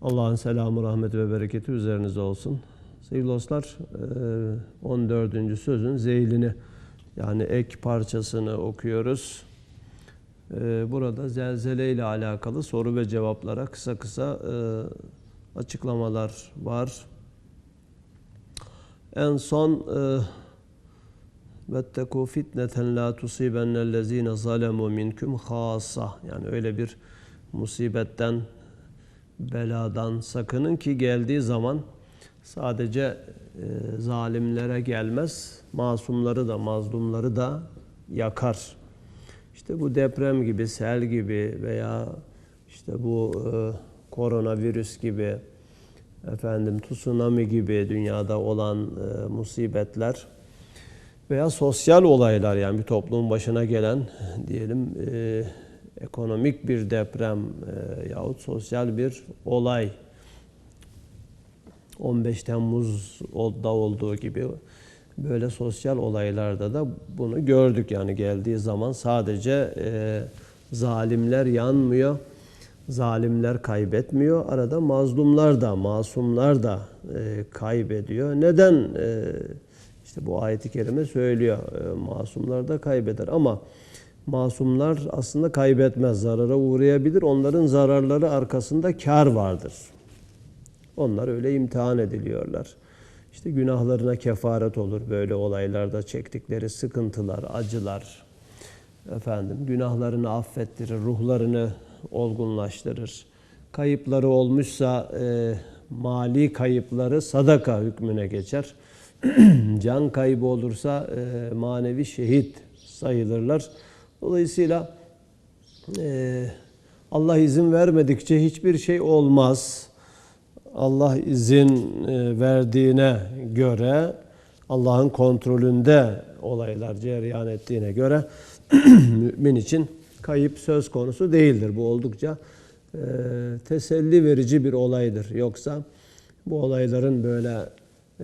Allah'ın selamı, rahmeti ve bereketi üzerinize olsun. Sevgili dostlar, 14. sözün zeylini yani ek parçasını okuyoruz. Burada zelzele ile alakalı soru ve cevaplara kısa kısa açıklamalar var. En son وَاتَّقُوا فِتْنَةً لَا تُصِيبَنَّ الَّذ۪ينَ ظَلَمُوا مِنْكُمْ خَاصَّةً. Yani öyle bir musibetten, beladan sakının ki geldiği zaman sadece zalimlere gelmez, masumları da, mazlumları da yakar. İşte bu deprem gibi, sel gibi veya işte bu koronavirüs gibi, tsunami gibi dünyada olan musibetler veya sosyal olaylar, yani bir toplumun başına gelen diyelim ekonomik bir deprem yahut sosyal bir olay, 15 Temmuz'da olduğu gibi böyle sosyal olaylarda da bunu gördük. Yani geldiği zaman sadece zalimler yanmıyor, zalimler kaybetmiyor. Arada mazlumlar da, masumlar da kaybediyor. Neden? İşte bu ayet-i kerime söylüyor. Masumlar da kaybeder ama masumlar aslında kaybetmez, zarara uğrayabilir. Onların zararları arkasında kar vardır. Onlar öyle imtihan ediliyorlar. İşte günahlarına kefaret olur böyle olaylarda çektikleri sıkıntılar, acılar. Günahlarını affettirir, ruhlarını olgunlaştırır. Kayıpları olmuşsa mali kayıpları sadaka hükmüne geçer. Can kaybı olursa manevi şehit sayılırlar. Dolayısıyla Allah izin vermedikçe hiçbir şey olmaz. Allah izin verdiğine göre, Allah'ın kontrolünde olaylar cereyan ettiğine göre mümin için kayıp söz konusu değildir. Bu oldukça teselli verici bir olaydır. Yoksa bu olayların böyle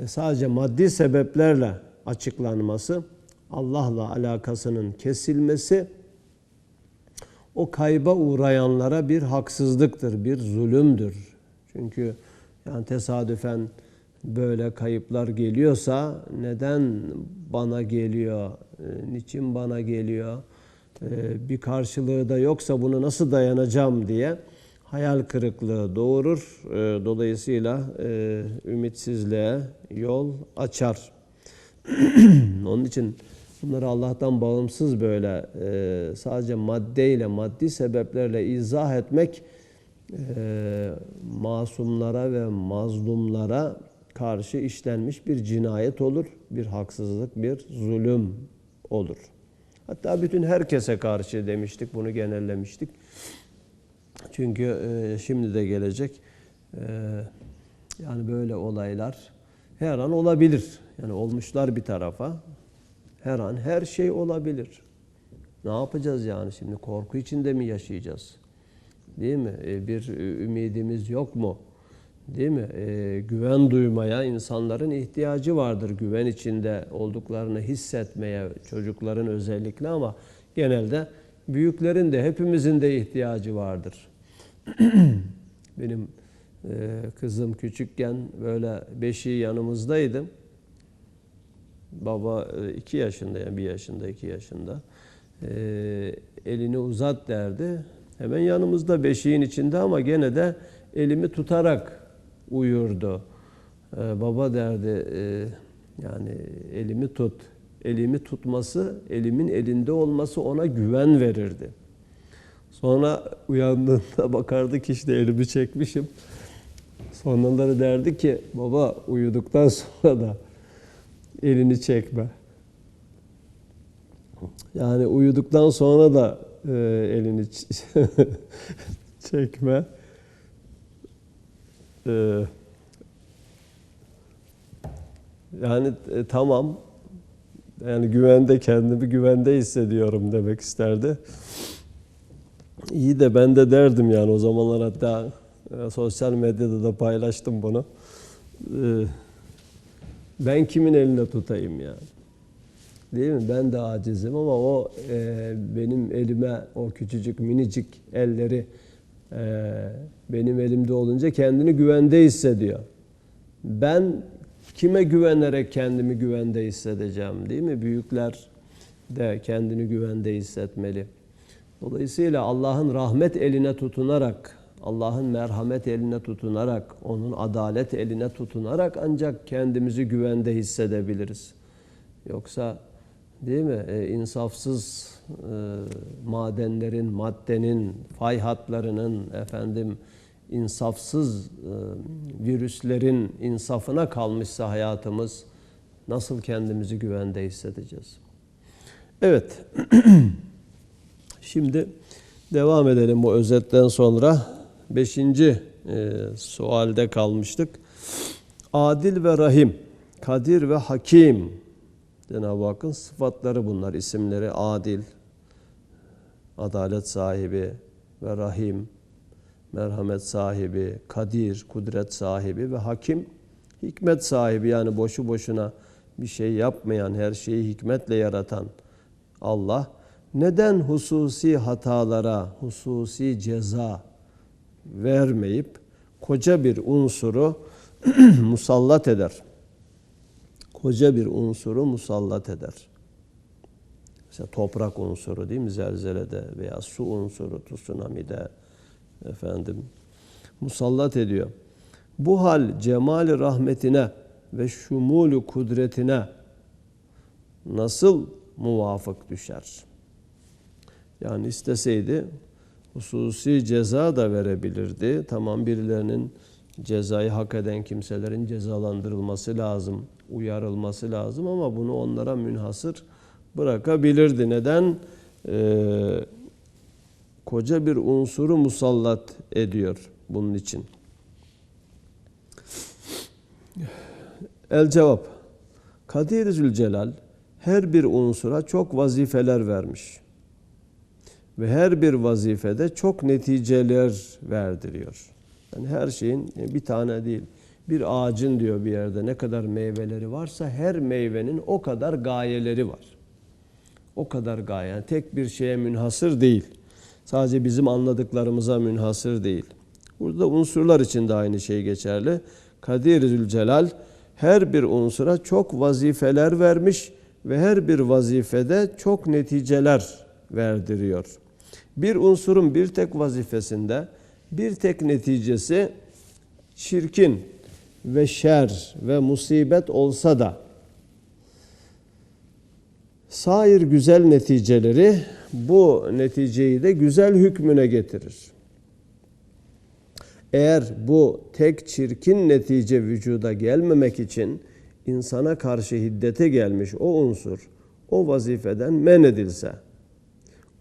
sadece maddi sebeplerle açıklanması, Allah'la alakasının kesilmesi, o kayba uğrayanlara bir haksızlıktır, bir zulümdür. Çünkü yani tesadüfen böyle kayıplar geliyorsa neden bana geliyor, niçin bana geliyor, bir karşılığı da yoksa bunu nasıl dayanacağım diye hayal kırıklığı doğurur. Dolayısıyla ümitsizliğe yol açar. Onun için bunları Allah'tan bağımsız böyle sadece maddeyle, maddi sebeplerle izah etmek masumlara ve mazlumlara karşı işlenmiş bir cinayet olur, bir haksızlık, bir zulüm olur. Hatta bütün herkese karşı demiştik, bunu genellemiştik. Çünkü şimdi de gelecek yani böyle olaylar her an olabilir. Yani olmuşlar bir tarafa, her an her şey olabilir. Ne yapacağız yani şimdi? Korku içinde mi yaşayacağız? Değil mi? Bir ümidimiz yok mu? Değil mi? Güven duymaya insanların ihtiyacı vardır. Güven içinde olduklarını hissetmeye, çocukların özellikle, ama genelde büyüklerin de, hepimizin de ihtiyacı vardır. Benim kızım küçükken böyle beşiği yanımızdaydı. Baba 2 yaşında, yani 1 yaşında, 2 yaşında. Elini uzat derdi. Hemen yanımızda beşiğin içinde ama gene de elimi tutarak uyurdu. Baba derdi yani elimi tut. Elimi tutması, elimin elinde olması ona güven verirdi. Sonra uyandığında bakardı ki işte elimi çekmişim. Sonraları derdi ki baba uyuduktan sonra da elini çekme. Yani uyuduktan sonra da elini çekme. Yani tamam. Yani güvende, kendimi güvende hissediyorum demek isterdi. İyi de ben de derdim yani o zamanlar, hatta sosyal medyada da paylaştım bunu. Ben kimin eline tutayım yani? Değil mi? Ben de acizim ama o benim elime o küçücük minicik elleri Benim elimde olunca kendini güvende hissediyor. Ben kime güvenerek kendimi güvende hissedeceğim, değil mi? Büyükler de kendini güvende hissetmeli. Dolayısıyla Allah'ın rahmet eline tutunarak, Allah'ın merhamet eline tutunarak, onun adalet eline tutunarak ancak kendimizi güvende hissedebiliriz. Yoksa, değil mi, insafsız madenlerin, maddenin, fay hatlarının, insafsız virüslerin insafına kalmışsa hayatımız, nasıl kendimizi güvende hissedeceğiz? Evet, şimdi devam edelim bu özetten sonra. 5. sualde kalmıştık. Adil ve Rahim, Kadir ve Hakim. Cenab-ı Hakk'ın sıfatları bunlar, isimleri. Adil, adalet sahibi ve Rahim, merhamet sahibi, Kadir, kudret sahibi ve Hakim, hikmet sahibi. Yani boşu boşuna bir şey yapmayan, her şeyi hikmetle yaratan Allah neden hususi hatalara hususi ceza vermeyip koca bir unsuru musallat eder? Koca bir unsuru musallat eder. Mesela toprak unsuru, değil mi, zelzelede, veya su unsuru tsunami'de musallat ediyor. Bu hal cemali rahmetine ve şumulu kudretine nasıl muvafık düşer? Yani isteseydi hususi ceza da verebilirdi. Tamam, birilerinin, cezayı hak eden kimselerin cezalandırılması lazım, uyarılması lazım, ama bunu onlara münhasır bırakabilirdi. Neden? Koca bir unsuru musallat ediyor bunun için. El cevap. Kadir Zülcelal her bir unsura çok vazifeler vermiş. Ve her bir vazifede çok neticeler verdiriyor. Yani her şeyin bir tane değil. Bir ağacın, diyor bir yerde, ne kadar meyveleri varsa her meyvenin o kadar gayeleri var. O kadar gaye. Yani tek bir şeye münhasır değil. Sadece bizim anladıklarımıza münhasır değil. Burada unsurlar için de aynı şey geçerli. Kadir Zülcelal her bir unsura çok vazifeler vermiş ve her bir vazifede çok neticeler verdiriyor. Bir unsurun bir tek vazifesinde bir tek neticesi çirkin ve şer ve musibet olsa da sair güzel neticeleri bu neticeyi de güzel hükmüne getirir. Eğer bu tek çirkin netice vücuda gelmemek için insana karşı hiddete gelmiş o unsur o vazifeden men edilse,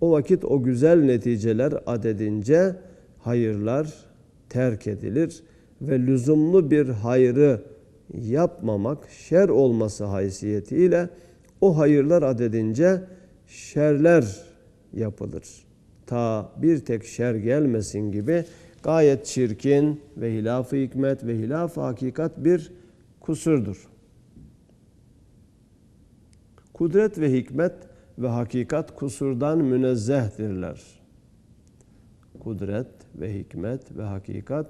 o vakit o güzel neticeler adedince hayırlar terk edilir ve lüzumlu bir hayrı yapmamak şer olması haysiyetiyle o hayırlar adedince şerler yapılır. Ta bir tek şer gelmesin gibi gayet çirkin ve hilaf-ı hikmet ve hilaf-ı hakikat bir kusurdur. Kudret ve hikmet ve hakikat kusurdan münezzehtirler. Kudret ve hikmet ve hakikat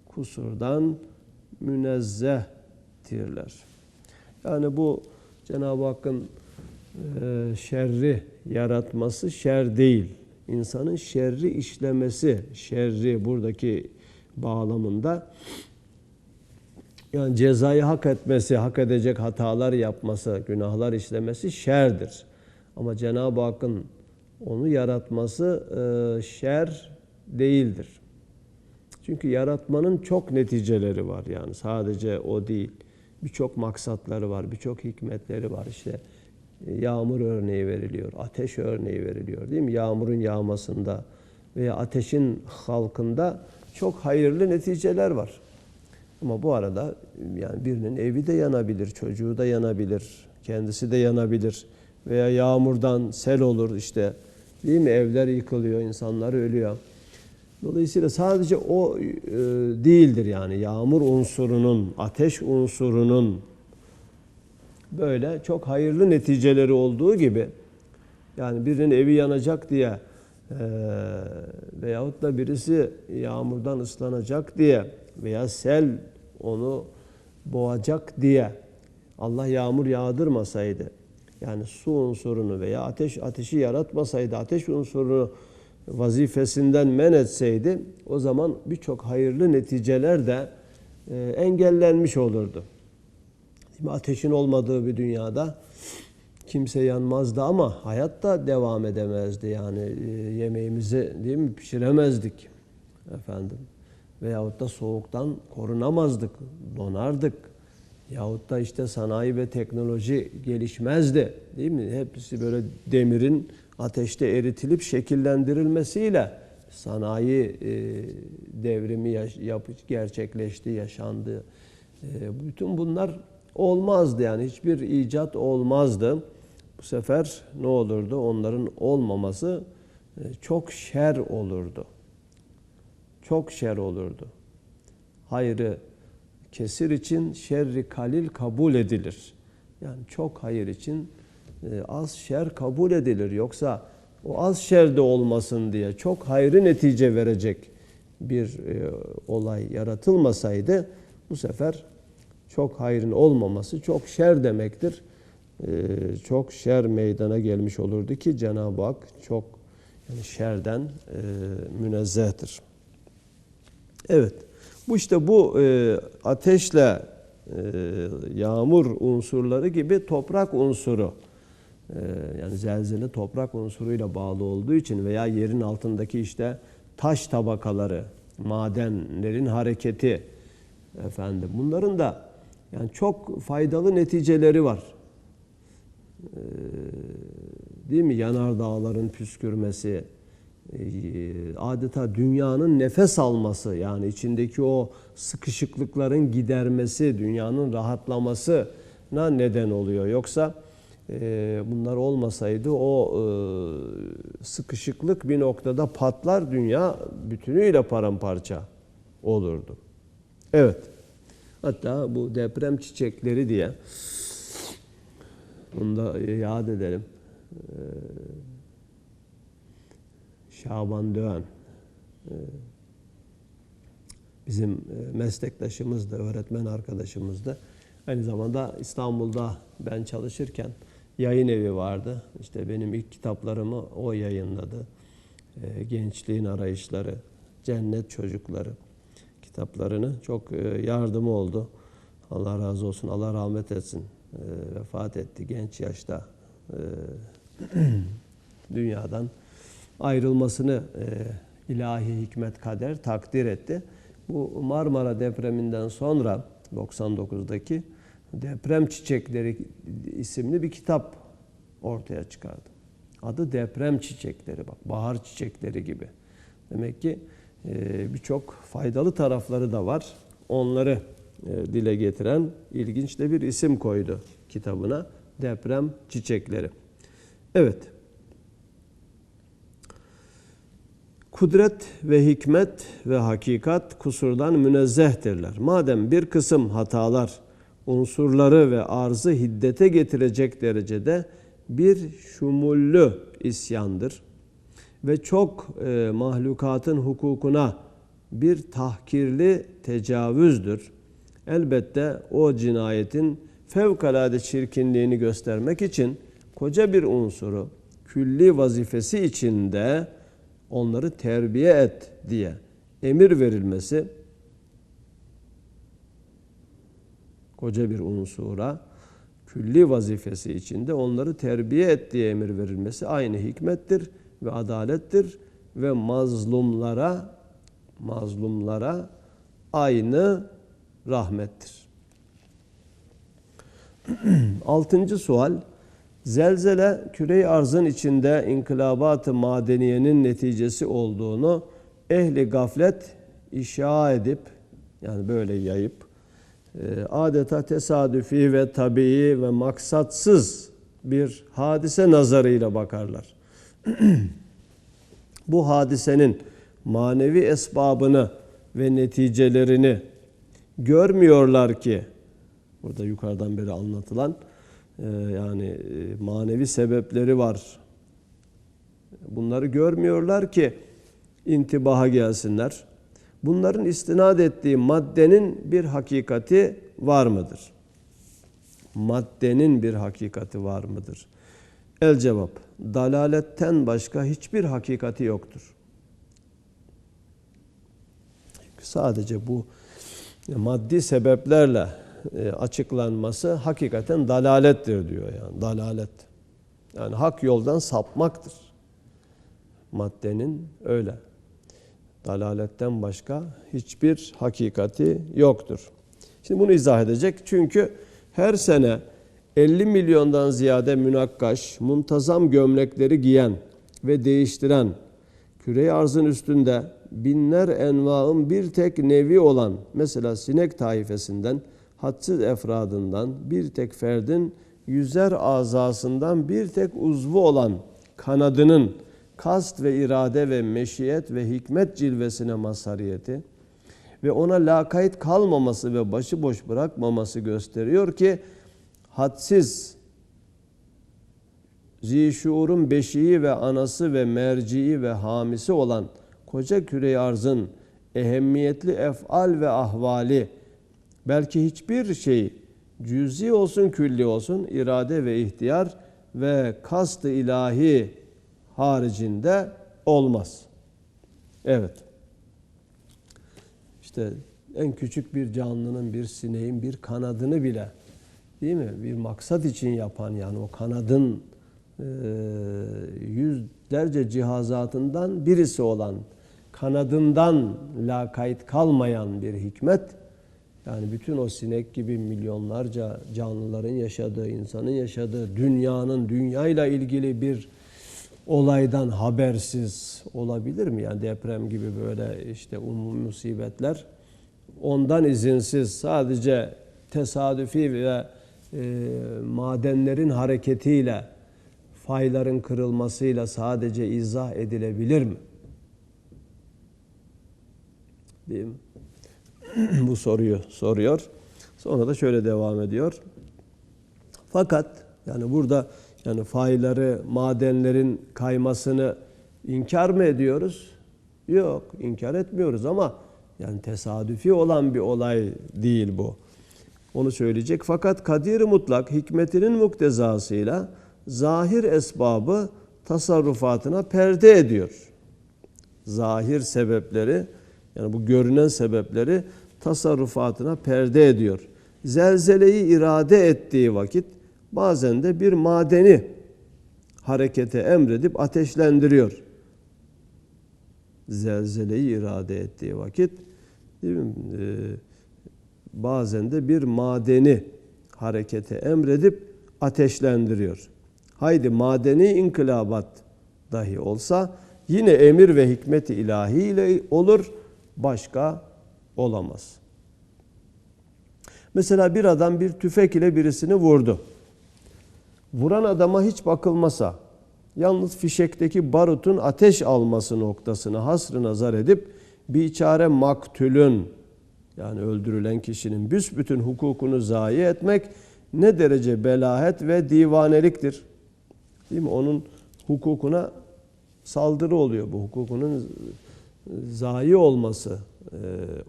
kusurdan münezzehtirler. Yani bu Cenab-ı Hakk'ın şerri yaratması şer değil. İnsanın şerri işlemesi, şerri buradaki bağlamında, yani cezayı hak etmesi, hak edecek hatalar yapması, günahlar işlemesi şerdir. Ama Cenab-ı Hakk'ın onu yaratması şer değildir. Çünkü yaratmanın çok neticeleri var, yani sadece o değil. Birçok maksatları var, birçok hikmetleri var. İşte yağmur örneği veriliyor, ateş örneği veriliyor, değil mi? Yağmurun yağmasında veya ateşin halkında çok hayırlı neticeler var. Ama bu arada yani birinin evi de yanabilir, çocuğu da yanabilir, kendisi de yanabilir. Veya yağmurdan sel olur işte, değil mi? Evler yıkılıyor, insanlar ölüyor. Dolayısıyla sadece o değildir yani. Yağmur unsurunun, ateş unsurunun böyle çok hayırlı neticeleri olduğu gibi, yani birinin evi yanacak diye Veyahut da birisi yağmurdan ıslanacak diye veya sel onu boğacak diye Allah yağmur yağdırmasaydı, yani su unsurunu veya ateşi yaratmasaydı, ateş unsurunu vazifesinden men etseydi, o zaman birçok hayırlı neticeler de engellenmiş olurdu. Ateşin olmadığı bir dünyada kimse yanmazdı ama hayat da devam edemezdi. Yani yemeğimizi değil mi pişiremezdik efendim. Veyahut da soğuktan korunamazdık, donardık. Yahut da işte sanayi ve teknoloji gelişmezdi, değil mi? Hepsi böyle demirin ateşte eritilip şekillendirilmesiyle sanayi devrimi gerçekleşti, yaşandı. Bütün bunlar olmazdı, yani hiçbir icat olmazdı. Bu sefer ne olurdu? Onların olmaması çok şer olurdu. Çok şer olurdu. Hayrı kesir için şerri kalil kabul edilir. Yani çok hayır için az şer kabul edilir. Yoksa o az şer de olmasın diye çok hayrı netice verecek bir olay yaratılmasaydı, bu sefer çok hayrın olmaması çok şer demektir. Çok şer meydana gelmiş olurdu ki Cenab-ı Hak çok şerden münezzehtir. Evet. Bu ateşle yağmur unsurları gibi toprak unsuru, yani zelzele toprak unsuruyla bağlı olduğu için veya yerin altındaki işte taş tabakaları, madenlerin hareketi efendim, bunların da yani çok faydalı neticeleri var. Değil mi? Yanardağların püskürmesi, adeta dünyanın nefes alması, yani içindeki o sıkışıklıkların gidermesi, dünyanın rahatlamasına neden oluyor. Yoksa bunlar olmasaydı o sıkışıklık bir noktada patlar, dünya bütünüyle paramparça olurdu. Evet. Hatta bu deprem çiçekleri diye, bunu da yad edelim. Şaban Doğan bizim meslektaşımızdı, öğretmen arkadaşımızdı. Aynı zamanda İstanbul'da ben çalışırken yayın evi vardı. İşte benim ilk kitaplarımı o yayınladı. Gençliğin Arayışları, Cennet Çocukları kitaplarını çok yardımı oldu. Allah razı olsun, Allah rahmet etsin. Vefat etti genç yaşta. Dünyadan ayrılmasını ilahi hikmet kader takdir etti. Bu Marmara depreminden sonra 99'daki Deprem Çiçekleri isimli bir kitap ortaya çıkardı. Adı Deprem Çiçekleri, bak bahar çiçekleri gibi. Demek ki birçok faydalı tarafları da var. Onları dile getiren ilginç de bir isim koydu kitabına. Deprem Çiçekleri. Evet. Kudret ve hikmet ve hakikat kusurdan münezzehtirler. Madem bir kısım hatalar unsurları ve arzı hiddete getirecek derecede bir şumullü isyandır ve çok mahlukatın hukukuna bir tahkirli tecavüzdür. Elbette o cinayetin fevkalade çirkinliğini göstermek için koca bir unsuru külli vazifesi içinde onları terbiye et diye emir verilmesi, koca bir unsura külli vazifesi içinde onları terbiye et diye emir verilmesi aynı hikmettir ve adalettir ve mazlumlara aynı rahmettir. 6. sual. Zelzele küre-i arzın içinde inkılabat-ı madeniyenin neticesi olduğunu ehli gaflet işa edip, yani böyle yayıp adeta tesadüfi ve tabii ve maksatsız bir hadise nazarıyla bakarlar. Bu hadisenin manevi esbabını ve neticelerini görmüyorlar ki, burada yukarıdan beri anlatılan yani manevi sebepleri var. Bunları görmüyorlar ki intibaha gelsinler. Bunların istinad ettiği maddenin bir hakikati var mıdır? Maddenin bir hakikati var mıdır? El cevap, dalaletten başka hiçbir hakikati yoktur. Sadece bu maddi sebeplerle açıklanması hakikaten dalalettir diyor yani. Dalalet. Yani hak yoldan sapmaktır. Maddenin öyle. Dalaletten başka hiçbir hakikati yoktur. Şimdi bunu izah edecek. Çünkü her sene 50 milyondan ziyade münakkaş, muntazam gömlekleri giyen ve değiştiren, küre-i arzın üstünde binler envaın bir tek nevi olan, mesela sinek taifesinden, hadsiz efradından, bir tek ferdin yüzer azasından bir tek uzvu olan kanadının kast ve irade ve meşiyet ve hikmet cilvesine mazhariyeti ve ona lakayt kalmaması ve başıboş bırakmaması gösteriyor ki hadsiz zişuurun beşiği ve anası ve merciği ve hamisi olan koca küre-i arzın ehemmiyetli ef'al ve ahvali, belki hiçbir şey cüz'i olsun külli olsun irade ve ihtiyar ve kast-ı ilahi haricinde olmaz. Evet. İşte en küçük bir canlının, bir sineğin bir kanadını bile, değil mi, bir maksat için yapan, yani o kanadın yüzlerce cihazatından birisi olan, kanadından lakayt kalmayan bir hikmet, yani bütün o sinek gibi milyonlarca canlıların yaşadığı, insanın yaşadığı dünyanın, dünyayla ilgili bir olaydan habersiz olabilir mi? Yani deprem gibi böyle işte umumi musibetler ondan izinsiz, sadece tesadüfi ve madenlerin hareketiyle, fayların kırılmasıyla sadece izah edilebilir mi? Değil mi? Bu soruyu soruyor. Sonra da şöyle devam ediyor. Fakat yani burada yani fayları, madenlerin kaymasını inkar mı ediyoruz? Yok, inkar etmiyoruz ama yani tesadüfi olan bir olay değil bu. Onu söyleyecek. Fakat kadir-i mutlak hikmetinin muktezasıyla zahir esbabı tasarrufatına perde ediyor. Zahir sebepleri, yani bu görünen sebepleri tasarrufatına perde ediyor. Zelzeleyi irade ettiği vakit bazen de bir madeni harekete emredip ateşlendiriyor. Zelzeleyi irade ettiği vakit, değil mi? Bazen de bir madeni harekete emredip ateşlendiriyor. Haydi madeni inkılabat dahi olsa yine emir ve hikmet-i ilahi ile olur, başka olamaz. Mesela bir adam bir tüfek ile birisini vurdu. Vuran adama hiç bakılmasa, yalnız fişekteki barutun ateş alması noktasını hasrı nazar edip biçare maktulün, yani öldürülen kişinin büsbütün hukukunu zayi etmek ne derece belahet ve divaneliktir. Değil mi? Onun hukukuna saldırı oluyor. Bu hukukunun zayi olması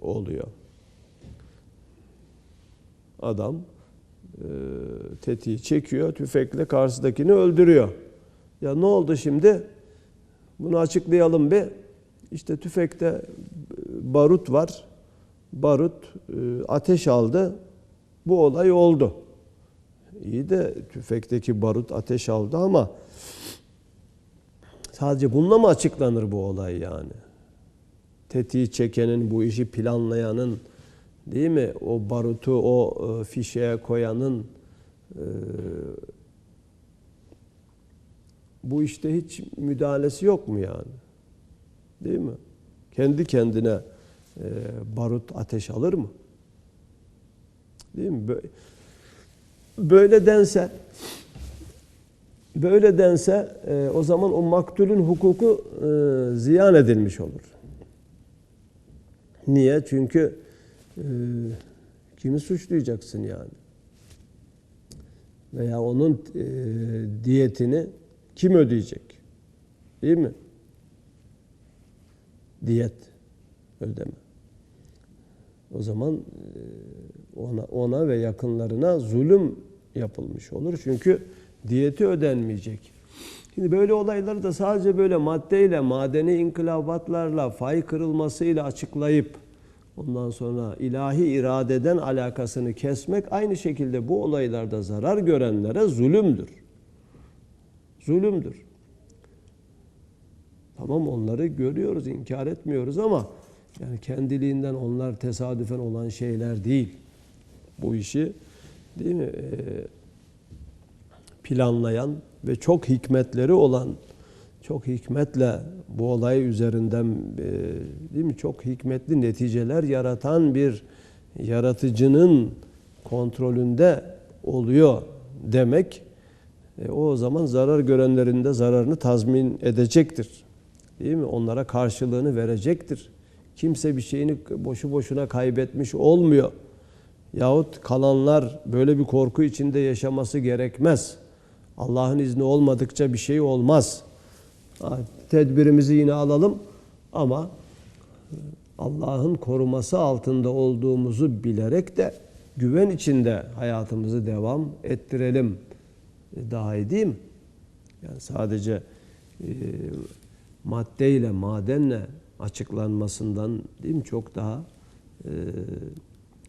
oluyor. Adam tetiği çekiyor, tüfekle karşıdakini öldürüyor. Ya ne oldu şimdi? Bunu açıklayalım bir. İşte tüfekte barut var. Barut ateş aldı. Bu olay oldu. İyi de tüfekteki barut ateş aldı ama sadece bununla mı açıklanır bu olay yani? Tetiği çekenin, bu işi planlayanın, değil mi? O barutu o fişeye koyanın bu işte hiç müdahalesi yok mu yani? Değil mi? Kendi kendine barut ateş alır mı? Değil mi? Böyle dense o zaman o maktulün hukuku ziyan edilmiş olur. Niye? Çünkü kimi suçlayacaksın yani? Veya onun diyetini kim ödeyecek? Değil mi? Diyet ödeme. O zaman ona ve yakınlarına zulüm yapılmış olur. Çünkü diyeti ödenmeyecek. Şimdi böyle olayları da sadece böyle maddeyle, madeni inkılabatlarla, fay kırılmasıyla açıklayıp ondan sonra ilahi iradeden alakasını kesmek aynı şekilde bu olaylarda zarar görenlere zulümdür. Zulümdür. Tamam, onları görüyoruz, inkar etmiyoruz ama yani kendiliğinden onlar tesadüfen olan şeyler değil. Bu işi, değil mi, planlayan ve çok hikmetleri olan, çok hikmetle bu olay üzerinden değil mi, çok hikmetli neticeler yaratan bir yaratıcının kontrolünde oluyor demek, o zaman zarar görenlerin de zararını tazmin edecektir. Değil mi? Onlara karşılığını verecektir. Kimse bir şeyini boşu boşuna kaybetmiş olmuyor. Yahut kalanlar böyle bir korku içinde yaşaması gerekmez. Allah'ın izni olmadıkça bir şey olmaz. Tedbirimizi yine alalım ama Allah'ın koruması altında olduğumuzu bilerek de güven içinde hayatımızı devam ettirelim. Daha iyi değil mi? Yani sadece maddeyle, madenle açıklanmasından, değil mi, çok daha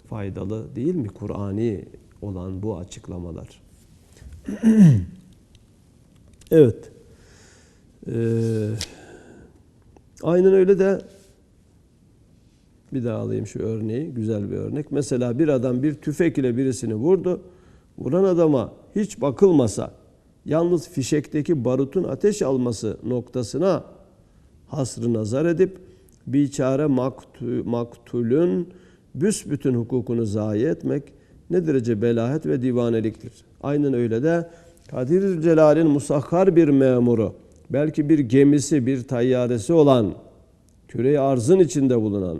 faydalı değil mi Kur'ani olan bu açıklamalar? Evet. Aynen öyle de bir daha alayım şu örneği. Güzel bir örnek. Mesela bir adam bir tüfek ile birisini vurdu. Vuran adama hiç bakılmasa, yalnız fişekteki barutun ateş alması noktasına hasrı nazar edip biçare maktulün büsbütün hukukunu zayi etmek ne derece belahet ve divaneliktir. Aynen öyle de Kadir Celal'in musakhar bir memuru, belki bir gemisi, bir tayyaresi olan, küre-i arzın içinde bulunan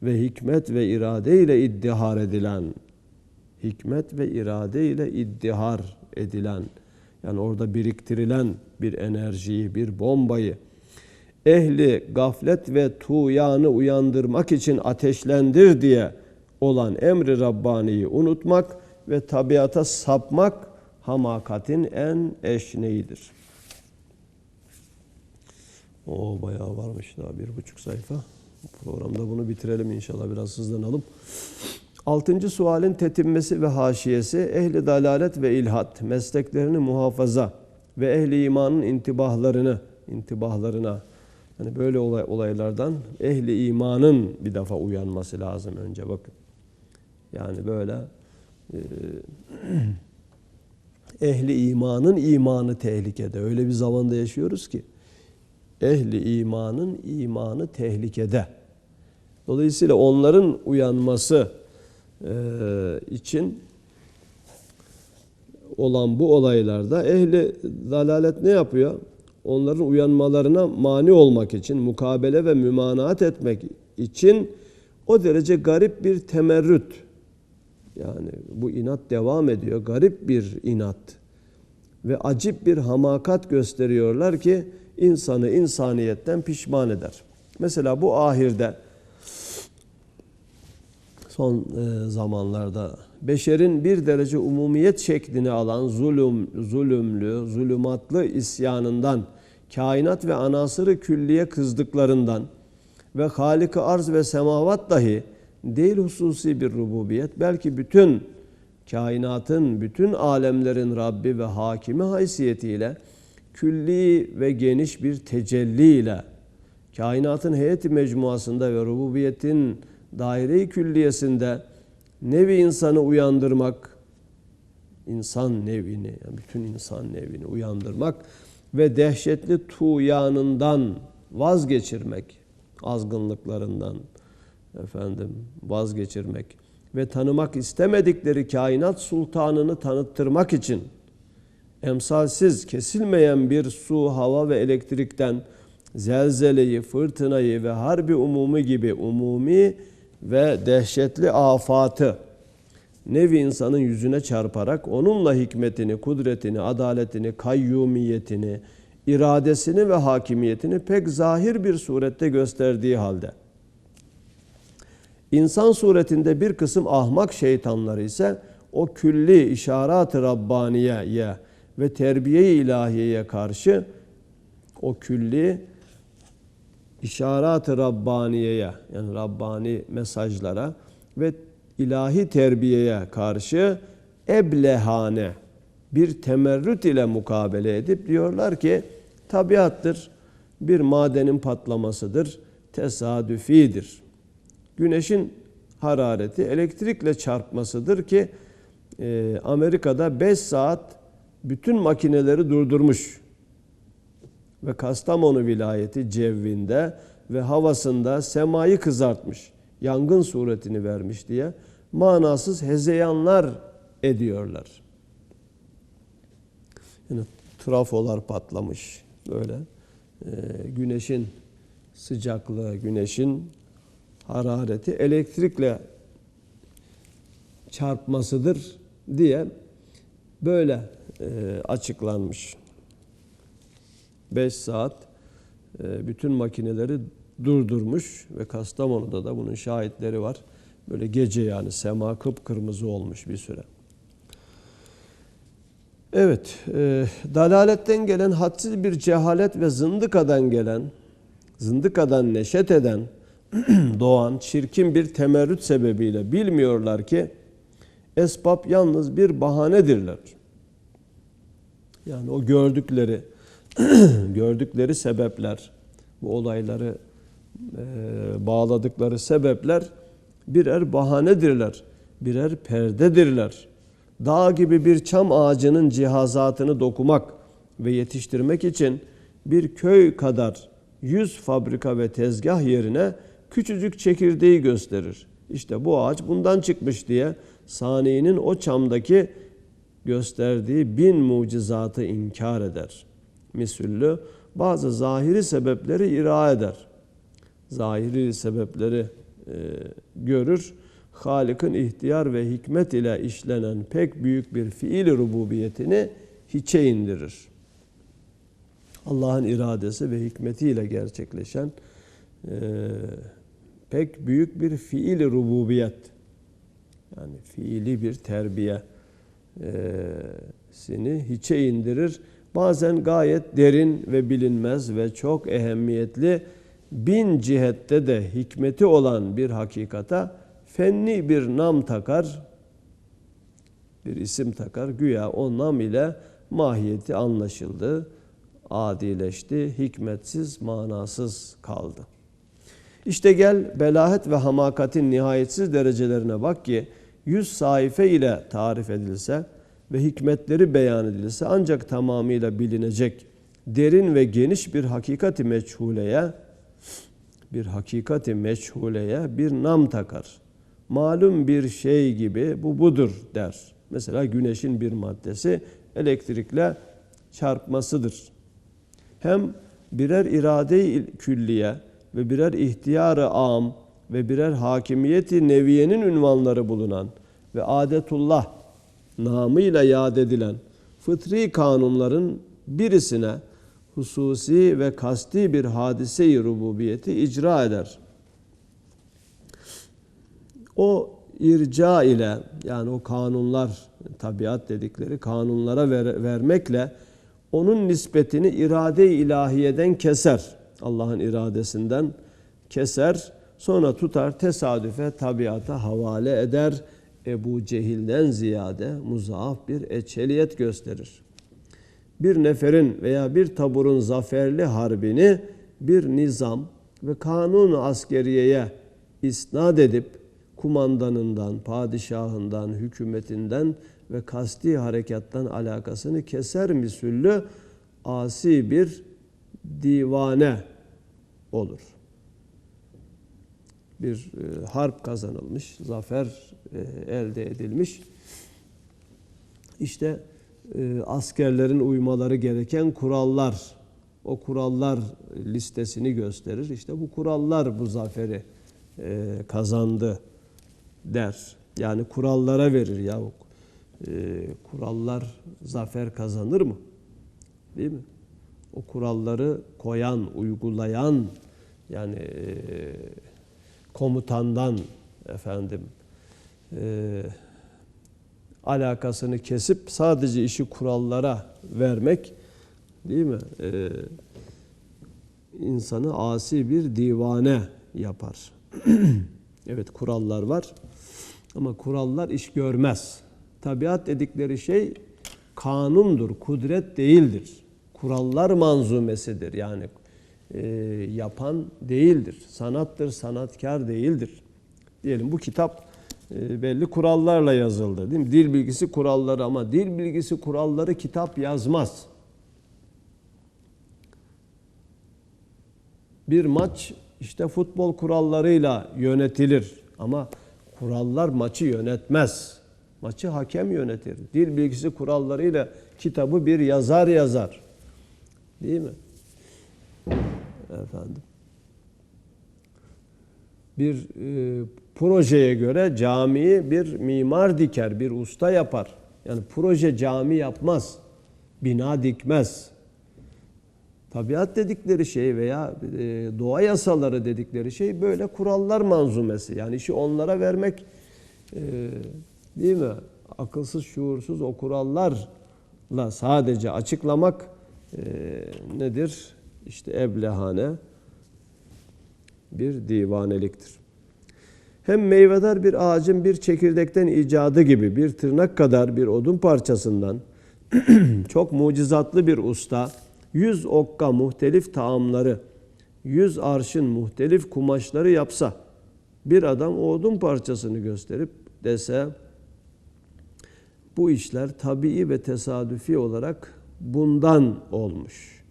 ve hikmet ve irade ile iddihar edilen, hikmet ve irade ile iddihar edilen, yani orada biriktirilen bir enerjiyi, bir bombayı ehli gaflet ve tuğyanı uyandırmak için ateşlendir diye olan emri Rabbani'yi unutmak ve tabiata sapmak hamakatin en eşneğidir. O bayağı varmış, daha 1,5 sayfa. Programda bunu bitirelim inşallah, biraz hızlanalım. 6. sualin tetimmesi ve haşiyesi, ehli dalalet ve ilhat mesleklerini muhafaza ve ehli imanın intibahlarına, yani böyle olaylardan ehli imanın bir defa uyanması lazım önce, bakın. Yani böyle ehli imanın imanı tehlikede. Öyle bir zamanda yaşıyoruz ki ehli imanın imanı tehlikede. Dolayısıyla onların uyanması için olan bu olaylarda ehli dalalet ne yapıyor? Onların uyanmalarına mani olmak için, mukabele ve mümanaat etmek için o derece garip bir temerrüt, yani bu inat devam ediyor. Garip bir inat ve acip bir hamakat gösteriyorlar ki insanı insaniyetten pişman eder. Mesela bu ahirde, son zamanlarda beşerin bir derece umumiyet şeklini alan zulümatlı isyanından, kainat ve anasırı külliye kızdıklarından ve Halik-i arz ve semavat dahi değil hususi bir rububiyet, belki bütün kainatın, bütün alemlerin Rabbi ve hakimi haysiyetiyle külli ve geniş bir tecelliyle kainatın heyeti mecmuasında ve rububiyetin daire-i külliyesinde nevi insanı uyandırmak, insan nevini, yani bütün insan nevini uyandırmak ve dehşetli tuğyanından vazgeçirmek, azgınlıklarından vazgeçirmek ve tanımak istemedikleri kainat sultanını tanıttırmak için emsalsiz, kesilmeyen bir su, hava ve elektrikten zelzeleyi, fırtınayı ve harbi umumi gibi umumi ve dehşetli afatı nevi insanın yüzüne çarparak onunla hikmetini, kudretini, adaletini, kayyumiyetini, iradesini ve hakimiyetini pek zahir bir surette gösterdiği halde, İnsan suretinde bir kısım ahmak şeytanları ise o külli işaret-i Rabbaniye'ye ve terbiye-i ilahiyeye karşı, o külli işaret-i Rabbaniye'ye, yani Rabbani mesajlara ve ilahi terbiyeye karşı eblehane bir temerrüt ile mukabele edip diyorlar ki tabiattır, bir madenin patlamasıdır, tesadüfidir. Güneşin harareti elektrikle çarpmasıdır ki Amerika'da 5 saat bütün makineleri durdurmuş ve Kastamonu vilayeti cevvinde ve havasında semayı kızartmış, yangın suretini vermiş diye manasız hezeyanlar ediyorlar. Yani trafolar patlamış böyle. Güneşin sıcaklığı, güneşin harareti elektrikle çarpmasıdır diye böyle açıklanmış. 5 saat bütün makineleri durdurmuş ve Kastamonu'da da bunun şahitleri var. Böyle gece yani sema kıpkırmızı olmuş bir süre. Evet, dalaletten gelen hadsiz bir cehalet ve zındıkadan neşet eden, doğan çirkin bir temerrüt sebebiyle bilmiyorlar ki esbab yalnız bir bahanedirler. Yani o gördükleri sebepler, bu olayları bağladıkları sebepler birer bahanedirler, birer perdedirler. Dağ gibi bir çam ağacının cihazatını dokumak ve yetiştirmek için bir köy kadar 100 fabrika ve tezgah yerine küçücük çekirdeği gösterir. İşte bu ağaç bundan çıkmış diye saniyenin o çamdaki gösterdiği 1000 mucizatı inkar eder. Misüllü bazı zahiri sebepleri ira eder. Zahiri sebepleri görür. Halık'ın ihtiyar ve hikmet ile işlenen pek büyük bir fiil rububiyetini hiçe indirir. Allah'ın iradesi ve hikmetiyle gerçekleşen pek büyük bir fiil rububiyet, yani fiili bir terbiyesini hiçe indirir. Bazen gayet derin ve bilinmez ve çok ehemmiyetli, 1000 cihette de hikmeti olan bir hakikata fenni bir nam takar, bir isim takar. Güya o nam ile mahiyeti anlaşıldı, adileşti, hikmetsiz, manasız kaldı. İşte gel belahet ve hamakatin nihayetsiz derecelerine bak ki 100 sayfa ile tarif edilse ve hikmetleri beyan edilse ancak tamamıyla bilinecek derin ve geniş bir hakikati meçhuleye bir nam takar. Malum bir şey gibi bu budur der. Mesela güneşin bir maddesi elektrikle çarpmasıdır. Hem birer irade-i külliye ve birer ihtiyar-ı am ve birer hakimiyeti neviyenin ünvanları bulunan ve adetullah namıyla yad edilen fıtri kanunların birisine hususi ve kasti bir hadise-i rububiyeti icra eder. O irca ile, yani o kanunlar, tabiat dedikleri kanunlara vermekle onun nispetini irade-i ilahiyeden keser. Allah'ın iradesinden keser. Sonra tutar tesadüfe, tabiata havale eder. Ebu Cehil'den ziyade muzaaf bir eçeliyet gösterir. Bir neferin veya bir taburun zaferli harbini bir nizam ve kanun-u askeriyeye isnat edip kumandanından, padişahından, hükümetinden ve kasti harekattan alakasını keser misüllü asi bir divane olur. Bir harp kazanılmış, zafer elde edilmiş. İşte askerlerin uymaları gereken kurallar, o kurallar listesini gösterir. İşte bu kurallar bu zaferi kazandı der. Yani kurallara verir ya. Kurallar zafer kazanır mı? Değil mi? o kuralları koyan, uygulayan, yani komutandan alakasını kesip sadece işi kurallara vermek, değil mi? İnsanı asi bir divane yapar. Evet, kurallar var ama kurallar iş görmez. Tabiat dedikleri şey kanundur, kudret değildir. Kurallar manzumesidir. Yani yapan değildir. Sanattır, sanatkar değildir. Diyelim bu kitap belli kurallarla yazıldı, değil mi? Dil bilgisi kuralları, ama dil bilgisi kuralları kitap yazmaz. Bir maç işte futbol kurallarıyla yönetilir ama kurallar maçı yönetmez. Maçı hakem yönetir. Dil bilgisi kurallarıyla kitabı bir yazar yazar. Değil mi? Efendim. Bir projeye göre camiyi bir mimar diker, bir usta yapar. Yani proje cami yapmaz, bina dikmez. Tabiat dedikleri şey veya doğa yasaları dedikleri şey böyle kurallar manzumesi. Yani işi onlara vermek, değil mi? Akılsız, şuursuz o kurallarla sadece açıklamak nedir? İşte eblehane bir divaneliktir. Hem meyvedar bir ağacın bir çekirdekten icadı gibi bir tırnak kadar bir odun parçasından çok mucizatlı bir usta 100 okka muhtelif taamları, 100 arşın muhtelif kumaşları yapsa, bir adam o odun parçasını gösterip dese, bu işler tabii ve tesadüfi olarak bundan olmuş.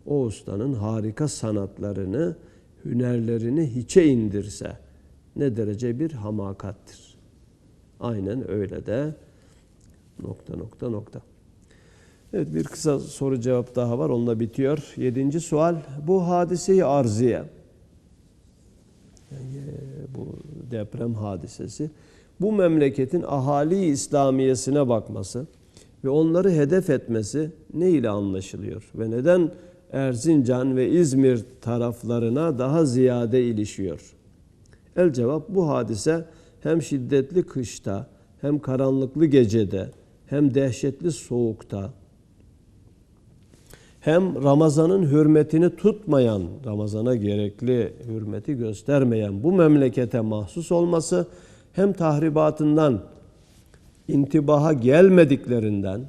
O ustanın harika sanatlarını, hünerlerini hiçe indirse ne derece bir hamakattir. Aynen öyle de ... Evet, bir kısa soru cevap daha var. Onunla bitiyor. 7. sual. Bu hadise-i arziye, yani bu deprem hadisesi, bu memleketin ahali İslamiyesine bakması ve onları hedef etmesi ne ile anlaşılıyor? Ve neden Erzincan ve İzmir taraflarına daha ziyade ilişiyor? El cevap, bu hadise hem şiddetli kışta, hem karanlıklı gecede, hem dehşetli soğukta, hem Ramazan'ın hürmetini tutmayan, Ramazan'a gerekli hürmeti göstermeyen bu memlekete mahsus olması, hem tahribatından intibaha gelmediklerinden,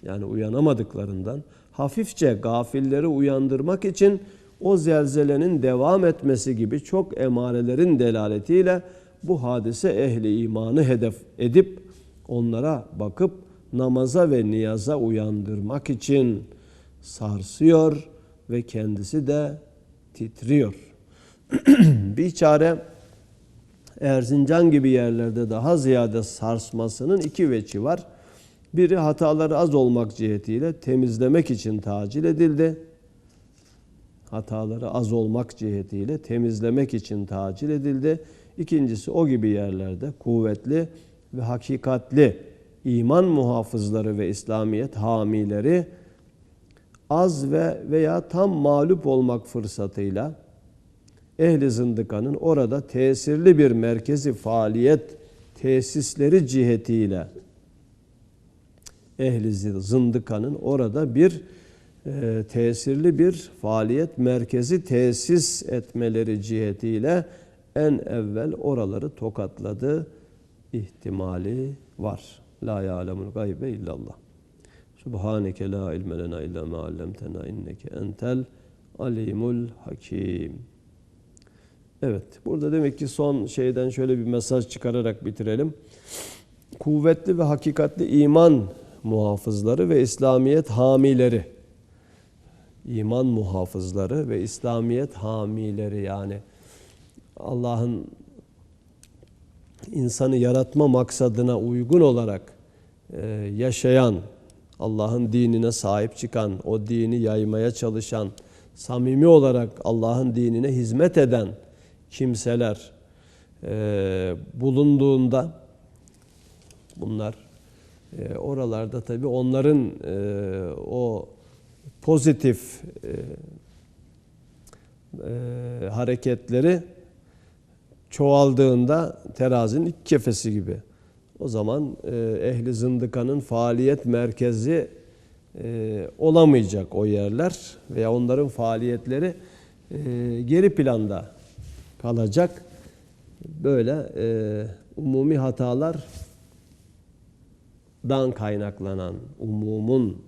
yani uyanamadıklarından, hafifçe gafilleri uyandırmak için o zelzelenin devam etmesi gibi çok emarelerin delaletiyle bu hadise ehli imanı hedef edip onlara bakıp namaza ve niyaza uyandırmak için sarsıyor ve kendisi de titriyor. Biçare Erzincan gibi yerlerde daha ziyade sarsmasının iki veçi var. Biri, hataları az olmak cihetiyle temizlemek için tacil edildi. Hataları az olmak cihetiyle temizlemek için tacil edildi. İkincisi, o gibi yerlerde kuvvetli ve hakikatli iman muhafızları ve İslamiyet hamileri az veya tam mağlup olmak fırsatıyla ehli zındıkanın orada tesirli bir merkezi faaliyet tesisleri cihetiyle ehli zındıkanın orada bir tesirli bir faaliyet merkezi tesis etmeleri cihetiyle en evvel oraları tokatladı ihtimali var. La ya'lemul gaybe illallah. Subhaneke la ilme lena illa ma allamtena inneke entel alimul hakim. Evet, burada demek ki son şeyden şöyle bir mesaj çıkararak bitirelim. Kuvvetli ve hakikatli iman muhafızları ve İslamiyet hamileri, iman muhafızları ve İslamiyet hamileri, yani Allah'ın insanı yaratma maksadına uygun olarak yaşayan, Allah'ın dinine sahip çıkan, o dini yaymaya çalışan, samimi olarak Allah'ın dinine hizmet eden kimseler bulunduğunda, bunlar oralarda tabii onların o pozitif hareketleri çoğaldığında terazinin iki kefesi gibi. O zaman ehli zındıkanın faaliyet merkezi olamayacak o yerler veya onların faaliyetleri geri planda kalacak. Böyle umumi hatalardan kaynaklanan, umumun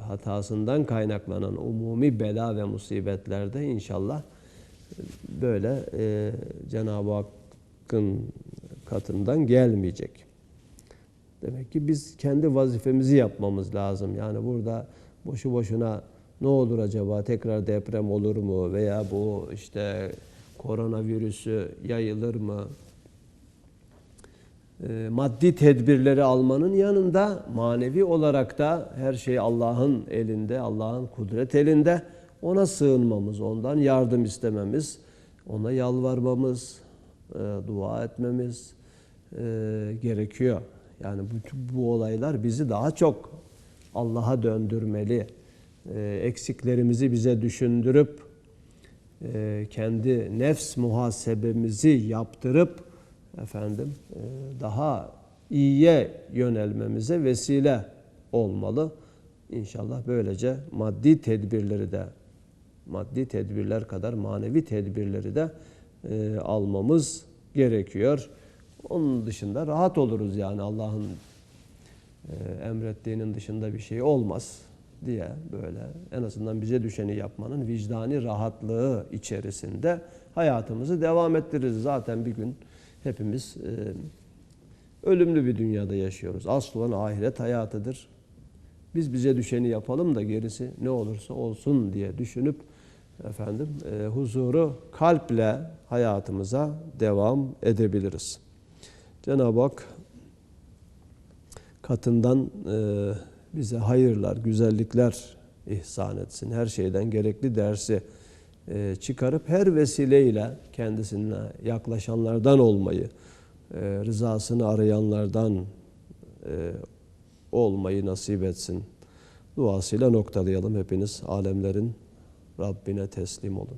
hatasından kaynaklanan umumi bela ve musibetlerde inşallah böyle Cenab-ı Hakk'ın katından gelmeyecek. Demek ki biz kendi vazifemizi yapmamız lazım. Yani burada boşu boşuna ne olur acaba, tekrar deprem olur mu veya bu işte koronavirüsü yayılır mı? Maddi tedbirleri almanın yanında manevi olarak da her şey Allah'ın elinde, Allah'ın kudret elinde. Ona sığınmamız, ondan yardım istememiz, ona yalvarmamız, dua etmemiz gerekiyor. Yani bu olaylar bizi daha çok Allah'a döndürmeli. Eksiklerimizi bize düşündürüp kendi nefs muhasebemizi yaptırıp daha iyiye yönelmemize vesile olmalı. İnşallah böylece maddi tedbirler kadar manevi tedbirleri de almamız gerekiyor. Onun dışında rahat oluruz yani Allah'ın emrettiğinin dışında bir şey olmaz diye böyle en azından bize düşeni yapmanın vicdani rahatlığı içerisinde hayatımızı devam ettiririz. Zaten bir gün hepimiz ölümlü bir dünyada yaşıyoruz. Asıl olan ahiret hayatıdır. Biz bize düşeni yapalım da gerisi ne olursa olsun diye düşünüp huzuru kalple hayatımıza devam edebiliriz. Cenab-ı Hak katından bize hayırlar, güzellikler ihsan etsin. Her şeyden gerekli dersi çıkarıp her vesileyle kendisine yaklaşanlardan olmayı, rızasını arayanlardan olmayı nasip etsin. Duasıyla noktalayalım. Hepiniz alemlerin Rabbine teslim olun.